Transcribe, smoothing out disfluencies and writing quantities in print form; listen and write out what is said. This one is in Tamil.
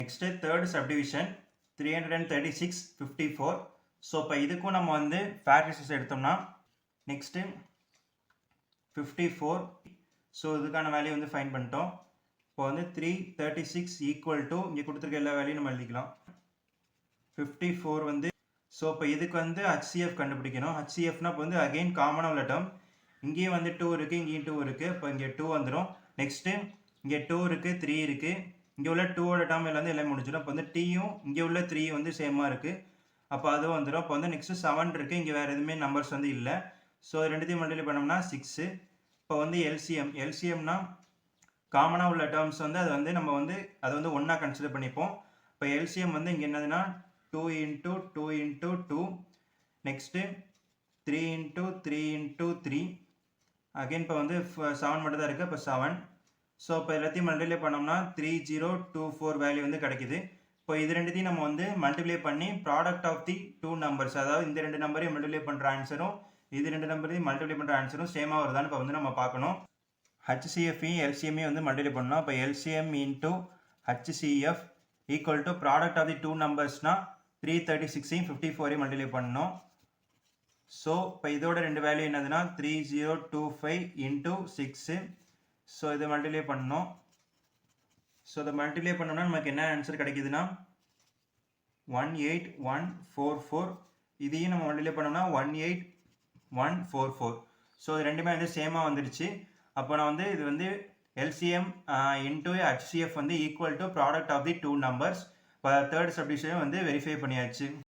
Next third subdivision 336 54. ஸோ இப்போ இதுக்கும் நம்ம வந்து ஃபேக்டரைசஸ் எடுத்தோம்னா நெக்ஸ்ட் 54. ஸோ இதுக்கான வேல்யூ வந்து ஃபைண்ட் பண்ணிட்டோம். இப்போ வந்து 336 ஈக்குவல் டு இங்கே கொடுத்துருக்க எல்லா வேல்யூயும் நம்ம எழுதிக்கலாம். 54 வந்து ஸோ இப்போ இதுக்கு வந்து HCF கண்டுபிடிக்கணும். HCFனா இப்போ வந்து அகெயின் காமனாக உள்ள டேர்ம். இங்கேயும் வந்து 2 இருக்குது, இங்கேயும் 2 இருக்குது. இப்போ இங்கே 2 வந்துடும். நெக்ஸ்ட்டு இங்கே 2 இருக்குது, 3 இருக்குது. இங்கே உள்ள 2ஓட டேர்ம் எல்லாமே முடிஞ்சிடும். இப்போ வந்து டீயும் இங்கே உள்ள 3 வந்து சேமாக இருக்குது. அப்போ அதுவும் வந்துடும். இப்போ வந்து நெக்ஸ்ட்டு 7 இருக்குது. இங்கே வேறு எதுவுமே நம்பர்ஸ் வந்து இல்லை. ஸோ ரெண்டுத்தையும் மல்டிப்ளை பண்ணோம்னா 6. இப்போ வந்து எல்சிஎம்னா காமனாக உள்ள டேர்ம்ஸ் வந்து நம்ம வந்து அதை வந்து ஒன்றா கன்சிடர் பண்ணிப்போம். இப்போ எல்சிஎம் வந்து இங்கே என்னதுன்னா 2 into 2 into 2. Next 3 into 3 into 3. Again இப்போ வந்து 7 மட்டும் தான் இருக்குது. இப்போ 7. ஸோ இப்போ எல்லாத்தையும் மல்டிப்ளை பண்ணோம்னா 3024 வேல்யூ வந்து கிடைக்குது. இப்போ இது ரெண்டுத்தையும் நம்ம வந்து மல்டிப்ளை பண்ணி ப்ராடக்ட் ஆஃப் தி 2 நம்பர்ஸ், அதாவது இந்த ரெண்டு நம்பரையும் மல்டிப்ளை பண்ணுற ஆன்சரும் இது ரெண்டு நம்பரையும் மல்டிப்ளை பண்ணுற ஆன்சரும் சேமாக வருதான்னு இப்போ வந்து நம்ம பார்க்கணும். HCFையும் LCMையும் வந்து மல்டிப்ளை பண்ணணும். இப்போ LCM into HCF equal to product of the 2 நம்பர்ஸ்னால் 336ஐயும் 54ஐயும் மல்டிப்ளை பண்ணணும். ஸோ இப்போ இதோட ரெண்டு வேல்யூ என்னதுன்னா 3025 into 6. ஸோ இதை மல்டிப்ளை பண்ணணும். ஸோ இதை மல்டிப்ளை பண்ணோம்னா நமக்கு என்ன ஆன்சர் கிடைக்குதுன்னா 18144. இதையும் நம்ம மல்டிப்ளை பண்ணோம்னா 18144. ஸோ இது ரெண்டுமே வந்து சேமாக வந்துடுச்சு. அப்போ நான் வந்து இது வந்து LCM into HCF வந்து equal to product of the 2 numbers. இப்போ தேர்ட் சப்டிவிஷன் வந்து வெரிஃபை பண்ணியாச்சு.